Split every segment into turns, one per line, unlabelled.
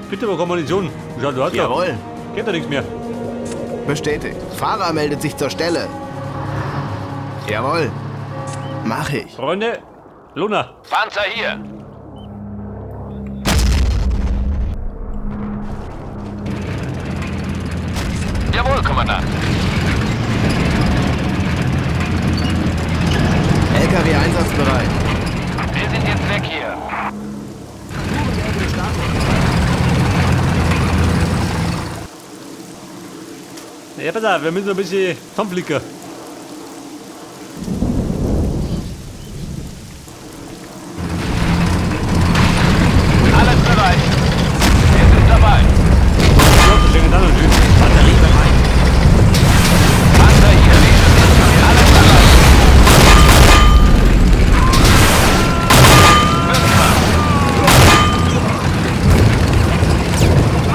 Bitte, wo kommt Munition? Schau, du hast doch.
Jawohl.
Geht doch nichts mehr.
Bestätigt. Fahrer meldet sich zur Stelle. Jawohl. Mach ich.
Freunde, Luna.
Panzer hier. Jawohl, Kommandant.
LKW einsatzbereit.
Wir sind jetzt weg hier.
Ja, pass auf, wir müssen ein bisschen zusammenflicken.
Alles bereit. Wir sind dabei.
Ja, schön, dann und schön.
Batterie bereit.
Panzer hier. Alles bereit.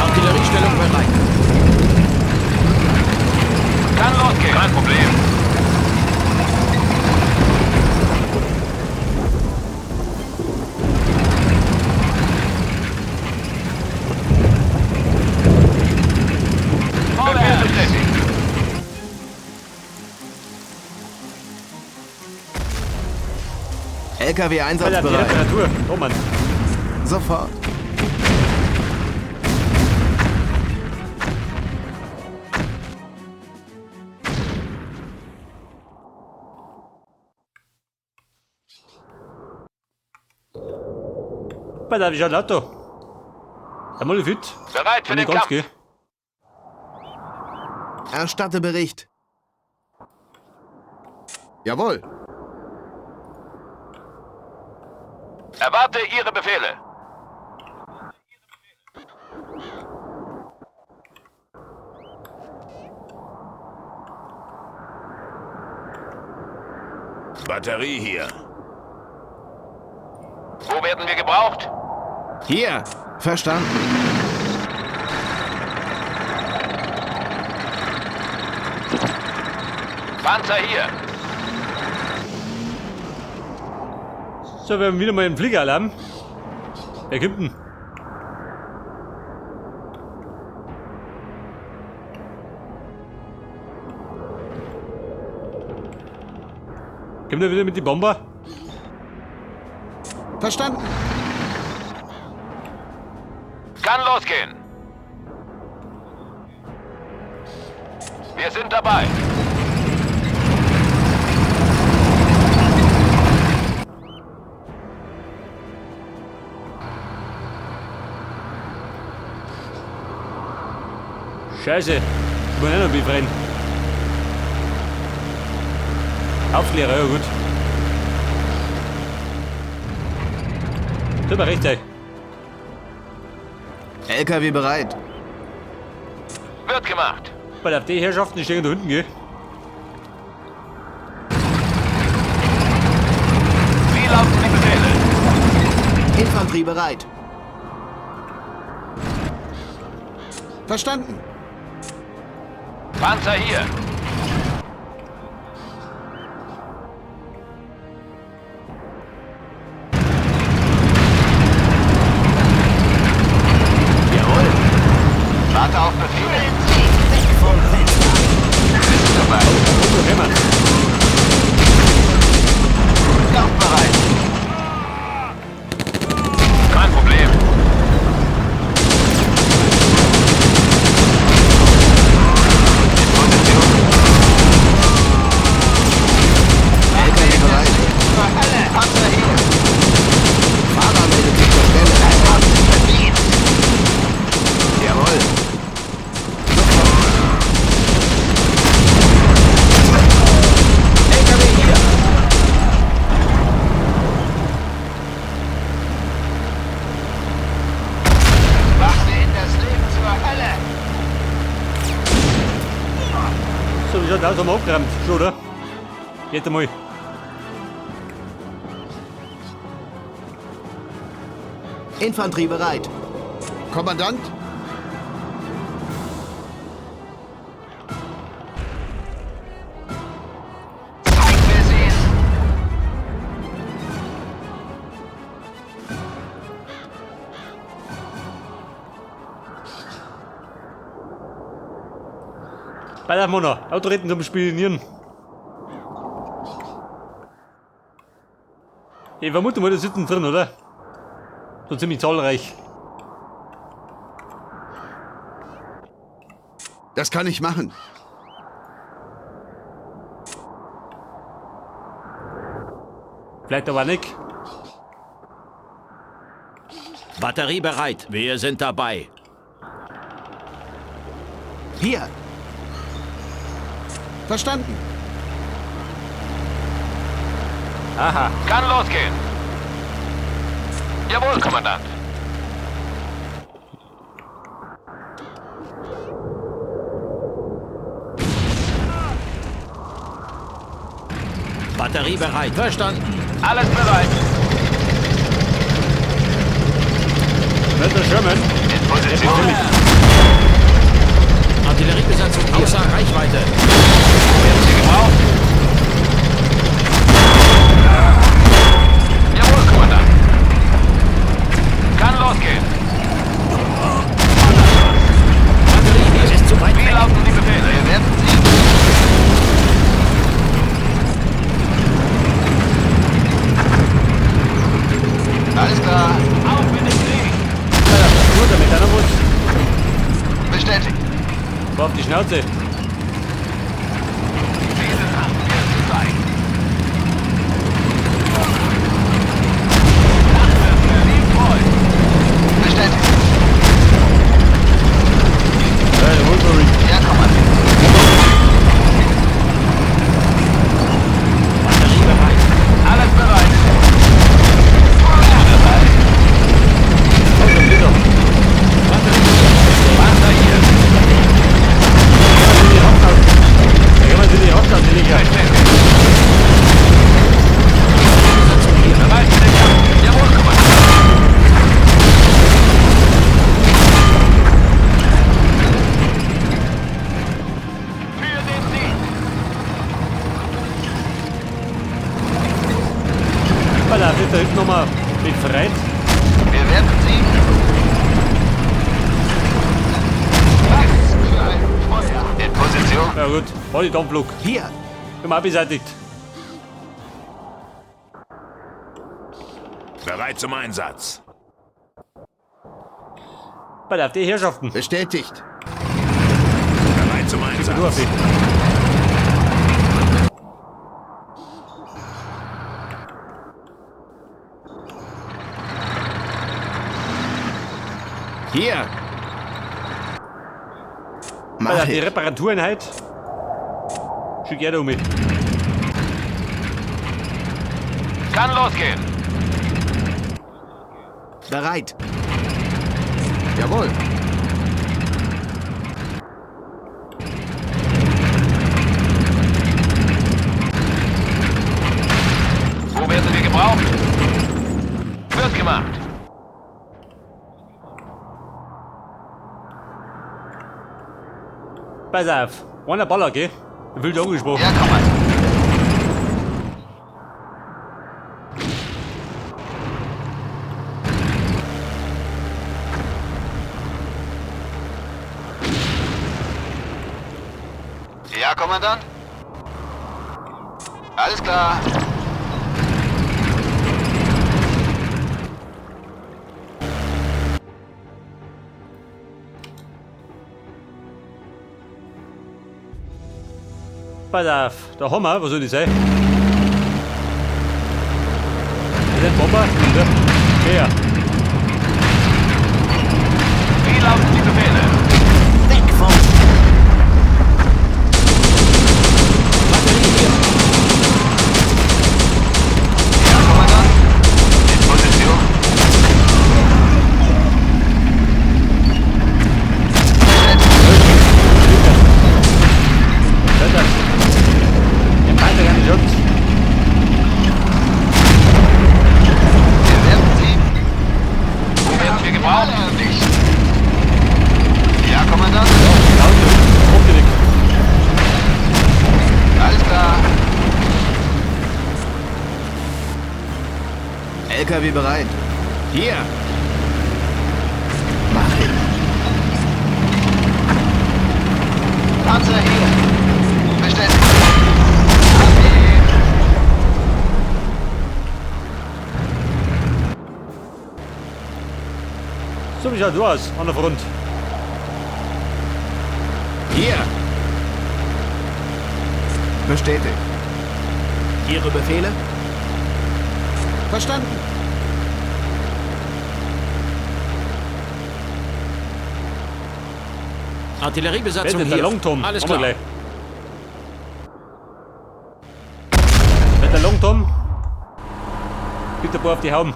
Artilleriestellung bereit.
Kann losgehen. Kein Problem. Befehl bestätigt.
LKW
Alter, die
einsatzbereit.
Reparatur. Oh Mann.
Sofort.
Pass auf, ich habe ein Auto. Einmal fit.
Bereit für
Wenn
den
ich ganz
Kampf.
gehe.
Erstatte Bericht. Jawohl.
Erwarte Ihre Befehle.
Batterie hier.
Wo werden wir gebraucht?
Hier. Verstanden.
Panzer hier.
So, wir haben wieder mal einen Fliegeralarm. Wer kommt denn? Kommt er wieder mit die Bomber?
Verstanden.
Kann losgehen. Wir sind dabei.
Scheiße. Ich muss auch noch befreien. Aufklärer, ja gut. Tut mir recht, ey.
LKW bereit.
Wird gemacht.
Weil auf die Herrschaften, die stehen da unten, gell?
Wie lauten die Befehle?
Infanterie bereit. Verstanden.
Panzer hier.
Jawohl.
Warte auf Befehle. Sind dabei.
Okay, Mann.
Laufbereit. Kein Problem.
LKW bereit.
Panzer hier.
Fahrer meldet sich zur Stelle. Jawohl.
LKW hier. Wachse in das Leben zur Hölle.
So, wie schaut aus, haben wir abgeräumt. Schon, oder? Jetzt einmal.
Infanterie bereit. Kommandant?
Zeig mir sie.
Weiter, Mona. Autoretten zum Spionieren. Ich vermute mal, da sitzen drin, oder? So ziemlich zahlreich.
Das kann ich machen.
Vielleicht aber nicht.
Batterie bereit. Wir sind dabei.
Hier. Verstanden.
Aha.
Kann losgehen. Jawohl, Kommandant.
Batterie bereit. Verstanden.
Alles bereit.
Wetter Sherman.
In Position.
Artilleriebesatzung außer Reichweite.
Werden Sie gebraucht? Jawohl, Kommandant. Kann losgehen.
Batterie, hier ist zu weit
Wie
weg.
lauten die Befehle? Wir werden Sie. Alles klar. Auf in den Krieg.
Gut, damit einer muss.
Bestätigt.
War auf die Schnauze.
Diese haben wir zu sein. Bestätigt.
Der Wolverine.
Ja, Kommandant.
Batterie bereit.
Alles bereit. Ja, dabei.
Oh, schon wieder.
Panzer hier.
Gehen wir in die Hauptartillerie.
Bestätigt. Bereit für den Kampf. Jawohl, Kommandant. Für den Sieg.
Weil er wird da hinten nochmal befreit.
Wir werden siegen. Was für ein Feuer. In Position.
Ja gut, war die Dampflok.
Hier.
Immer beseitigt.
Bereit zum Einsatz.
Bei der die Herrschaften.
Bestätigt.
Bereit zum
Du,
Einsatz.
Affi.
Hier.
Bei
Mach
die
ich.
Reparatureinheit. Schick er da um mich.
Kann losgehen.
Bereit. Jawohl.
Wo werden wir gebraucht? Wird gemacht.
Pass auf. Einer Baller, gell? Der will angesprochen.
Ja, Kommandant. Ja, Kommandant. Alles klar.
Pass auf. Der Hammer, was soll ich sagen? Ist das ein Bomber? Ja.
Wie lauten die Befehle?
Weg vom...
Batterie hier.
Ja, Kommandant. In Position.
Hört das? Im Panzer kann ich Schutz.
Wir werden siegen. Wo werden wir gebraucht? Nicht. Ja, Kommandant.
Auto. Aufgelegt.
Alles klar.
LKW bereit.
Hier.
Mach ich.
Panzer hier.
So wie schaut du aus an der Front.
Hier. Bestätigt. Ihre Befehle? Verstanden.
Artilleriebesatzung
Wer ist der
hier.
Longtom?
Alles
Haben wir
klar.
gleich. Wer ist der Longtom? Bitte ein paar auf die Hauben.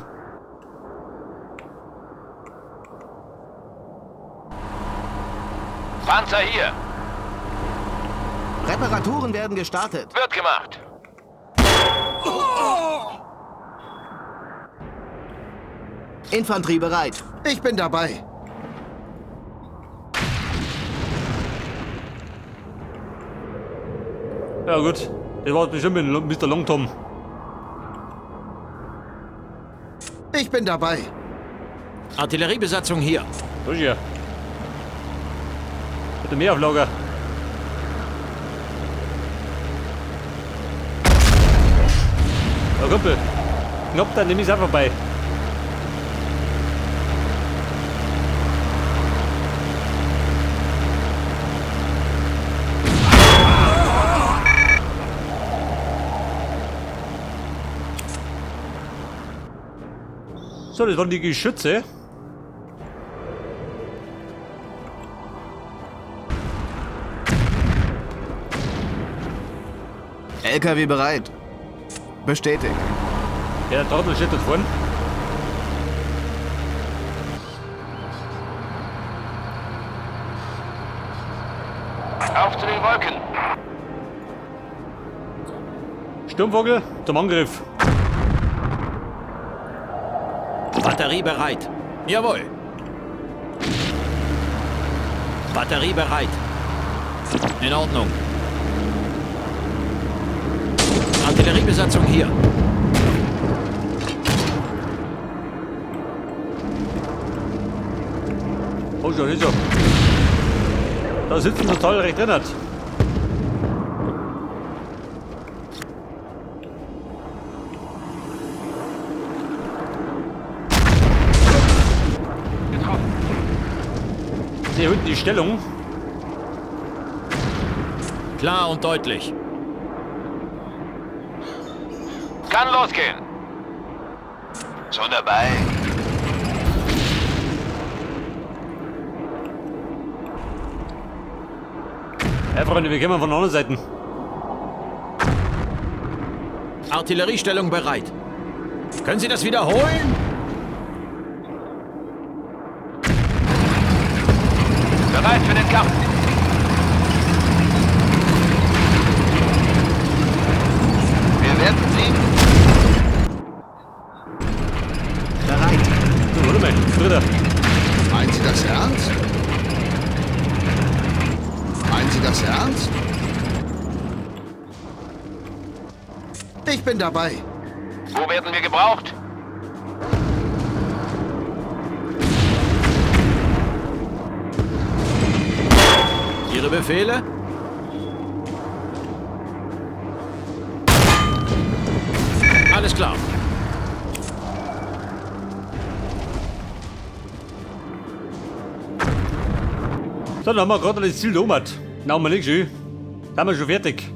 Panzer hier.
Reparaturen werden gestartet.
Wird gemacht.
Infanterie bereit. Ich bin dabei.
Ja gut, das war bestimmt mit Mr. Longtom.
Ich bin dabei.
Artilleriebesatzung hier.
So ist hier. Bitte mehr auf Lager. Ja, Kumpel. Knapp, dann nehme ich es auch vorbei. So, das waren die Geschütze.
LKW bereit. Bestätigt.
Ja, der Trottel steht dort vorne.
Auf zu den Wolken.
Sturmvogel zum Angriff.
Batterie bereit. Jawohl. Batterie bereit. In Ordnung. Artilleriebesatzung hier.
Oh, schon nicht so. Da sitzen der Teil recht drin. Hier unten die Stellung.
Klar und deutlich.
Kann losgehen. Schon dabei.
Ja, Freunde, wir kommen von der anderen Seite.
Artilleriestellung bereit. Können Sie das wiederholen?
Bereit für den Kampf. Wir werden sehen.
Bereit.
So, warte mal, Dritter.
Meinen Sie das ernst? Meinen Sie das ernst? Ich bin dabei.
Wo werden wir gebraucht?
Ihre Befehle? Alles klar.
So, dann haben wir gerade das Ziel gemacht. Dann haben wir nichts schön. Dann haben wir schon fertig.